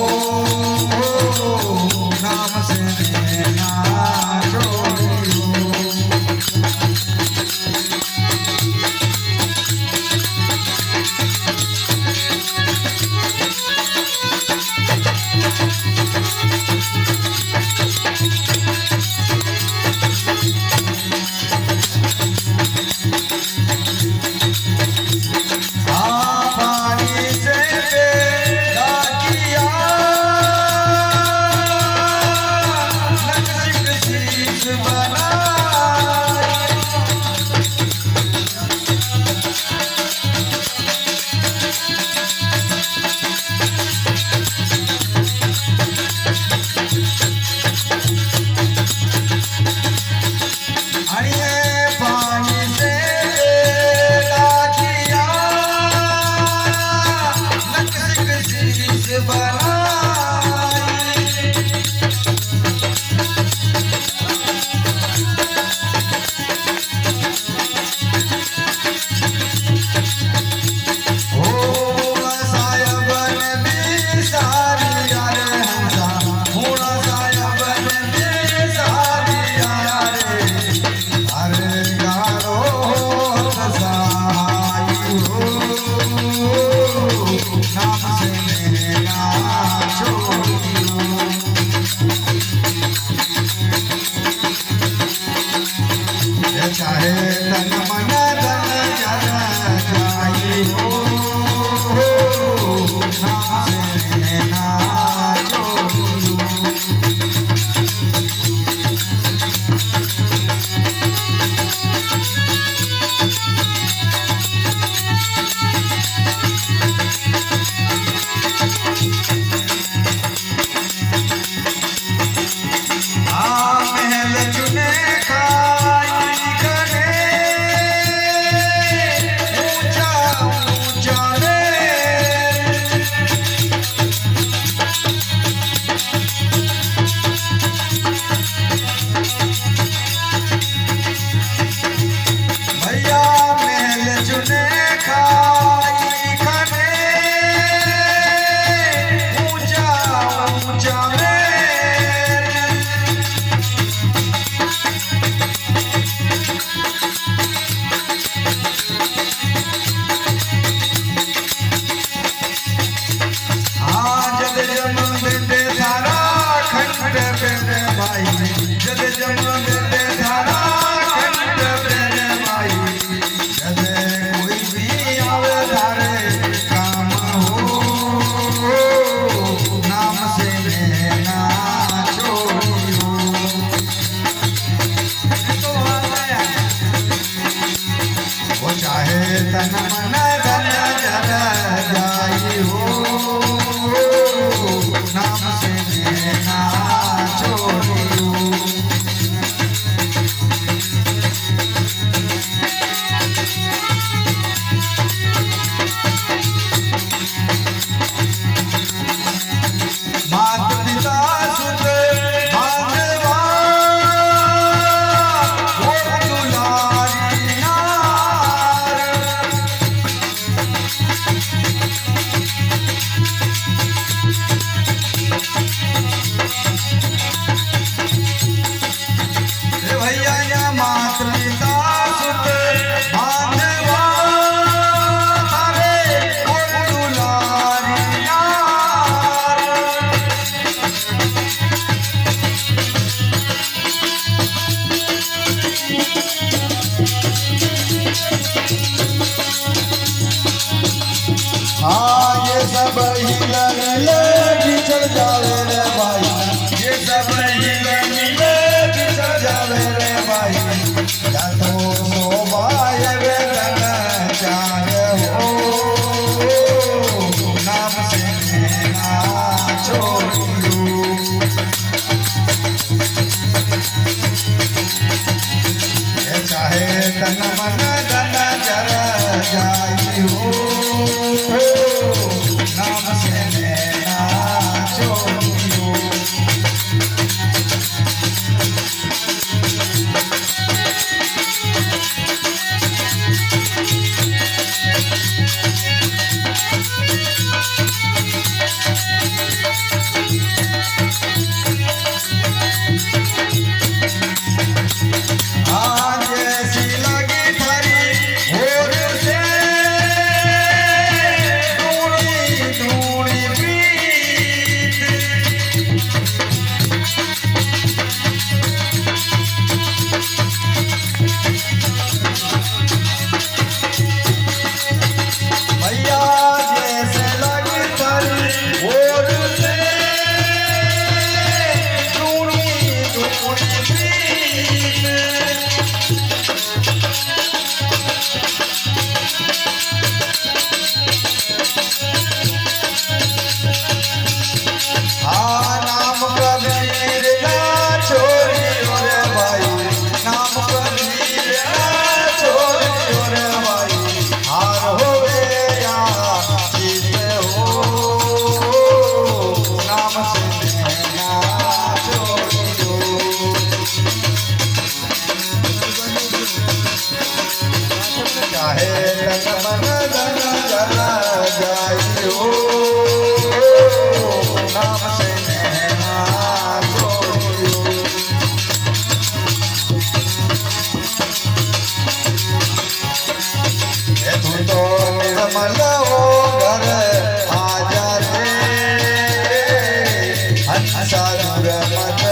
S2: दूर मत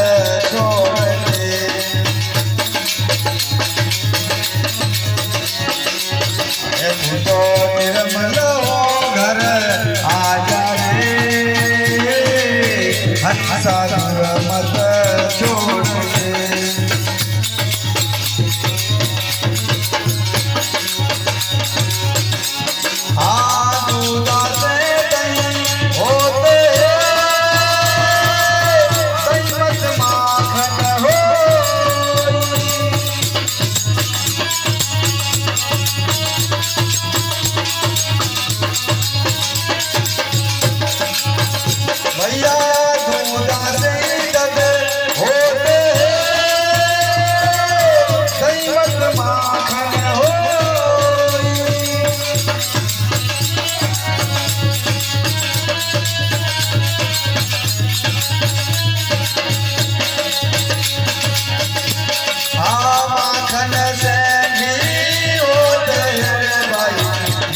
S2: छोड़ दे। तू तो निर्मल हो घर आजा रे, हंसा दूर मत छोड़ दे। भैया दूधा से दद होते सही मत माखन हो। माखन से घी होते रे भाई,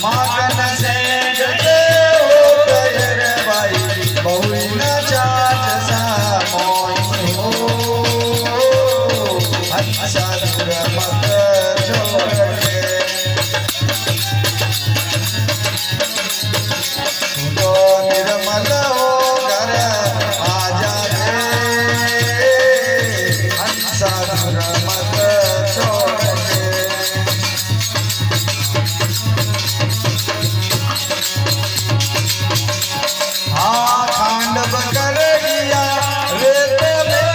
S2: माखन से जते होते रे भाई, बहु न चाट सा मोई हो। हंसा दूर मत छोड़ दे। तू तो निर्मल हो घर आजा रे, हंसा दूर मत छोड़ दे। खांडव कर दिया रेत में,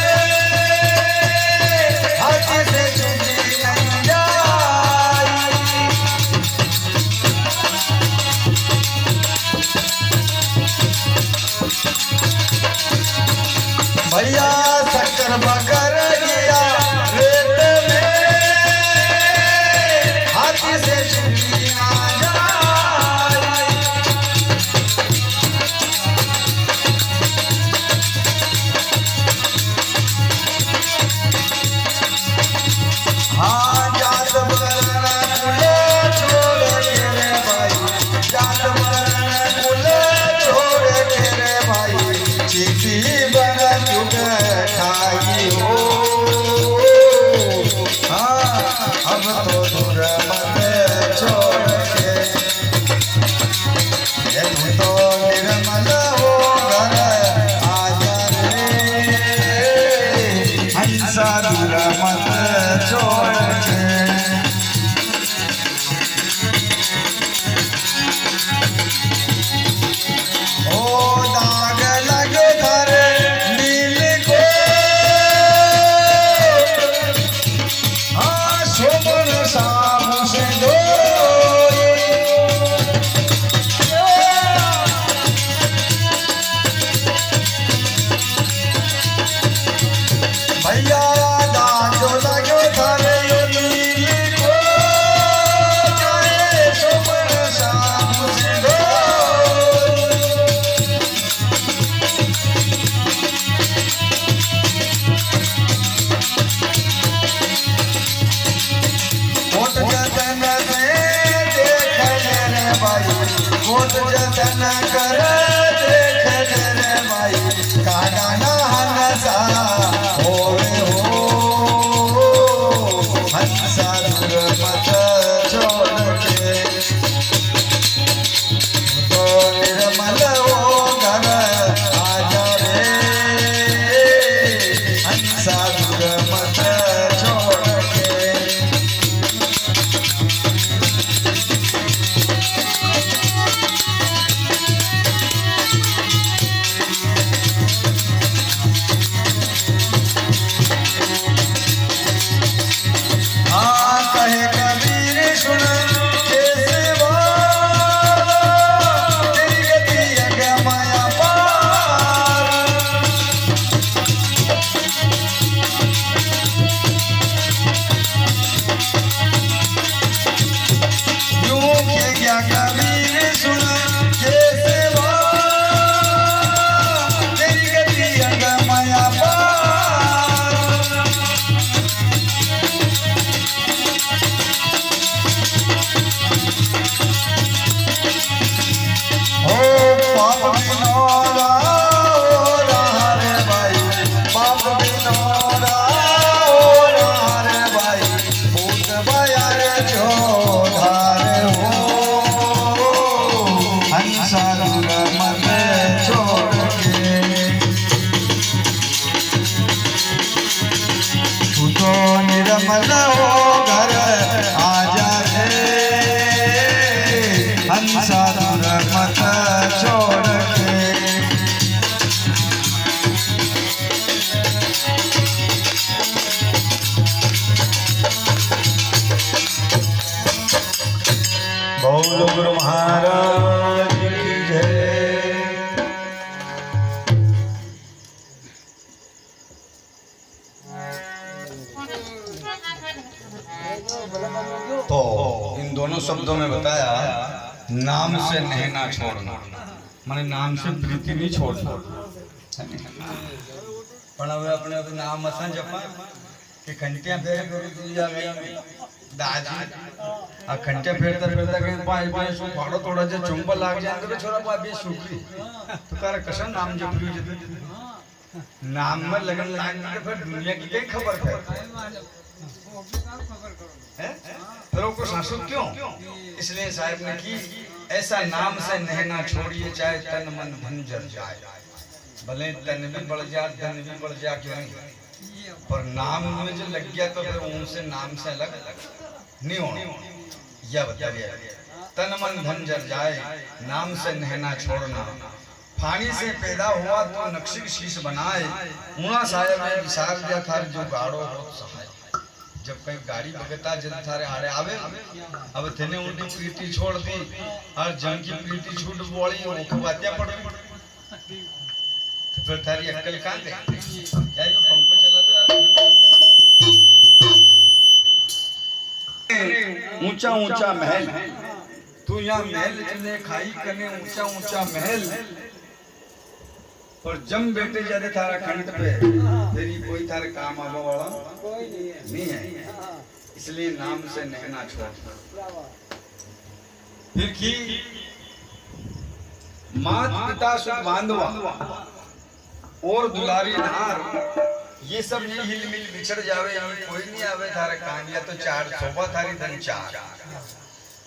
S2: हाथ से चुनी नहीं जाई। भैया शक्कर बकर दिया रेत में, हाथ से चुनी ना जाई। हाँ जात वर्ण कुल छोड़ के रे भाई, जात वर्ण कुल छोड़ के रे भाई, चिट्ठी बन चुक खाई हो। हाँ अब तो दूर मत छोड़ के। तू तो निर्मल हो घर आजा रे, हंसा दूर मत छोड़ के। ओ दाग लगे धरे नील को, हाँ शोभन साबु से धोए। भैया दाग लगे धरे नील को, चाहे शोभन साबु से धोए। कोट जतन से देख रे भाई, कोट जतन कर देख रे भाई, काना हनसा होवे हो। निर्मल हो घर आजा रे हंसा दूर मत छोड़ के। बोलो गुरु महाराज की जय। तो इन दोनों शब्दों में बताया नाम से नहना छोड़ना, माने नाम से प्रीति नहीं छोड़ना। पण હવે આપણે હવે નામ અસા જપા કે ઘંટિયા ફેર કરી દીધા ગઈ દાદી આ ઘંટિયા ફેરતા ફેરતા કઈ ભાઈ ભાઈ શું ફાડો થોડા જે ચુંબલ લાગ જાય તો છોરા બા બે સુખી તો તારે કશા નામ જપ્યું છે नाम में लगन लागने के फिर दुनिया की क्या खबर है? लोगों को शासक क्यों? इसलिए साहब ने की ऐसा नाम से नहना छोड़िए चाहे तन मन धन जल जाए, भले तन भी बढ़ जाए धन भी बढ़ जाए क्यों नहीं, पर नाम में जो लग गया तो फिर उनसे नाम से अलग नहीं होना। यह बताइए तन मन धन जल जाए, नाम से नहना छोड़ना। पानी से पैदा हुआ तो नक्शी शीश बनाए, ऊना साया में विसार दिया था जो गाड़ो हो सहाय। जब कहीं गाड़ी भगता जब थारे आड़े आवे, अब तेने उनकी प्रीति छोड़ दी और जन की प्रीति छूट बोली वो खबातिया पड़ गई, तो फिर थारी अक्ल कहाँ गई? क्या ये पंखो चला तो ऊंचा ऊंचा महल, तू यहाँ महल चले खाई करने ऊंचा ऊंचा महल, और जम बेटे जाते थारा खंड पे तेरी कोई थारे काम आवा वाला नहीं है, इसलिए नाम से नहना छोड़। फिर की मात पिता सुख बांधवा और दुलारी नार, ये सब नहीं हिल मिल बिछड़ जावे, ये कोई नहीं आवे थारे काम, या तो चार सोफा थारी धन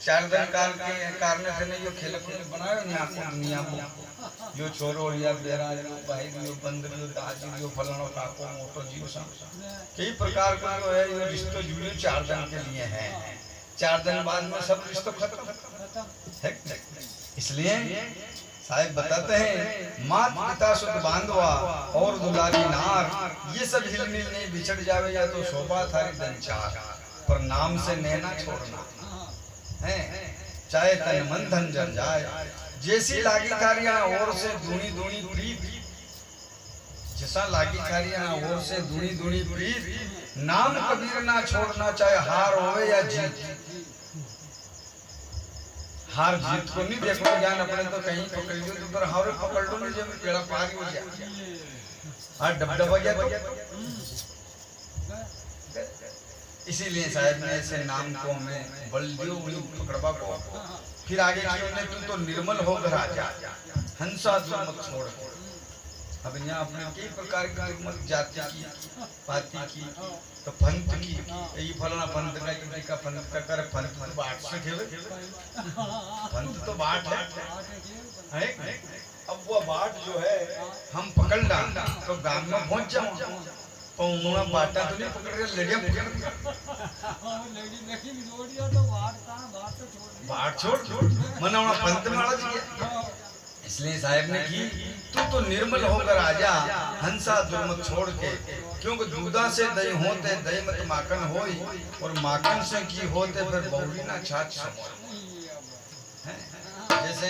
S2: चार दिन काल के कारण से नहीं जो खेल खेल बनायो नहीं आपको दुनिया में, जो छोरो या बेरा जो भाई जो बंद जो दादी जो फलाना काको मोटो जीव सा कई प्रकार का जो है ये रिश्ते जुड़े 4 दिन के लिए हैं, 4 दिन बाद में सब रिश्ते खत्म है। इसलिए साहिब बताते हैं मात पिता सुख बांधवा और दुलारी नार, ये सब हिल मिल नहीं बिछड़ जावे, या तो शोभा थारी धन चार, पर नाम से नहना छोड़ना है, चाहे तन मन धन जल जाए। जैसी लागी थारिया और से दूनी दूनी प्रीत, जैसा लागी थारिया और से दूनी दूनी प्रीत, नाम कबीर ना छोड़ना, चाहे हार होवे या जीत। हार जीत को नहीं देखो जान अपने तो कहीं पकड़ लो तो पर हार पकड़ लो नहीं, जब पेड़ा पार हो गया हार डबडबा गया तो। इसीलिए साहब ने ऐसे नाम को हमें बल दियो पकड़वा को। फिर आगे ने तू तो निर्मल होकर आ जा, हंसा दुर्मत छोड़। अब यहाँ अपने कई प्रकार की दुर्मत जाति की पाति की तो पंथ की, ये फलाना पंथ का किसी का पंथ का करे, पंथ तो बाट से खेवे, पंथ तो बाट है। अब वो बाट जो है हम पकड़ डाल तो गांव में पहुंच जाओ, तो उन्होंने बाटा तो नहीं पकड़ रहे, लड़ियां बाट छोड़ मना उन्हें पंत मारा दिया। इसलिए साहब ने की तू तो निर्मल होकर आजा, हंसा दुर्मत छोड़ के, क्योंकि दूधा से दही होते दही मत माखन होई, और माखन से की होते फिर बहुरी ना छाछ है। जैसे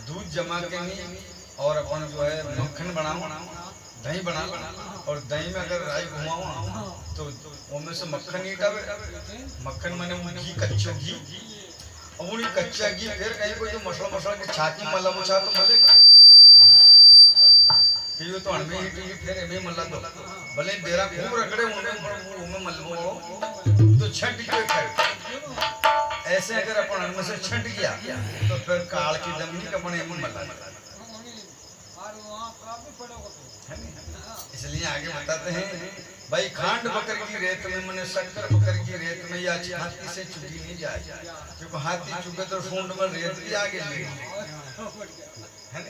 S2: दूध जमा के नहीं और अपन जो है मक्खन बनाओ दही बना, और दही में अगर राई घुमाओ तो उनमें से मक्खन नहीं डावे, मक्खन माने घी कच्चो घी, और उन्हीं कच्चा घी फिर कहीं कोई जो मसला के छाती मला मुछा तो मले ये तो अनमे ही फिर एमे मला तो भले बेरा खूब रगड़े उनमें मलमो तो छट के कर। ऐसे अगर अपन अनमे से छट गया तो फिर काल की जमीन का बने एमे मला है। इसलिए आगे बताते हैं भाई खांड बकर की रेत में मने शक्कर बकर की रेत में या हाथी से चुकी नहीं जाए, क्योंकि हाथी चुके तो सूंड में रेत भी आगे ले है।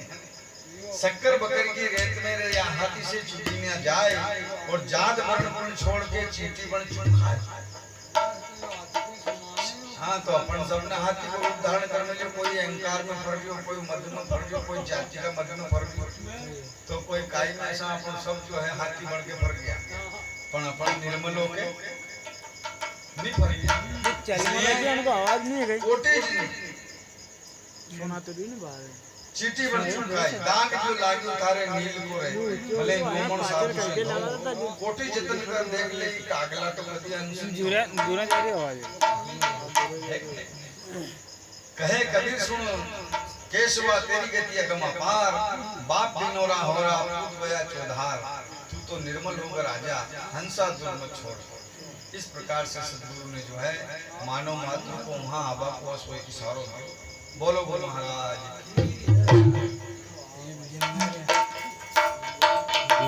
S2: शक्कर बकर की रेत में रे या हाथी से छुटी न जाए और जात वर्ण पुण्य छोड़ के चीटी बन चुन खाए। हाँ तो अपन सबने हाथी को रूप धारण करने जो कोई अहंकार में फर्क हो, कोई मध्य में फर्क हो, कोई जाति का मध्य में फर्क हो, तो कोई काई में ऐसा अपन सब जो है हाथी बन के फर्क गया, पर अपन निर्मल हो के नहीं फर्क गया।
S4: चलने की उनको आवाज नहीं है गई,
S2: कोटे
S4: सुना तो भी नहीं बाहर
S2: चीटी बन चुन खाए, दाग जो लागे उतारे नील को रहे, भले गोमन साधु से दो, कोटी जितनी कर देख ले कागला तो कभी अंश
S4: दूरा दूरा जा रही आवाज
S2: कहे कबीर सुन केशवा तेरी गति अगम अपार, बाप बिनोरा हो रहा पूत गया चौधार, तू तो निर्मल होकर आजा हंसा दूर मत छोड़। इस प्रकार से सदगुरु ने जो है मानव मात्र को वहाँ हवा को सोई इशारों दियो। बोलो बोलो महाराज।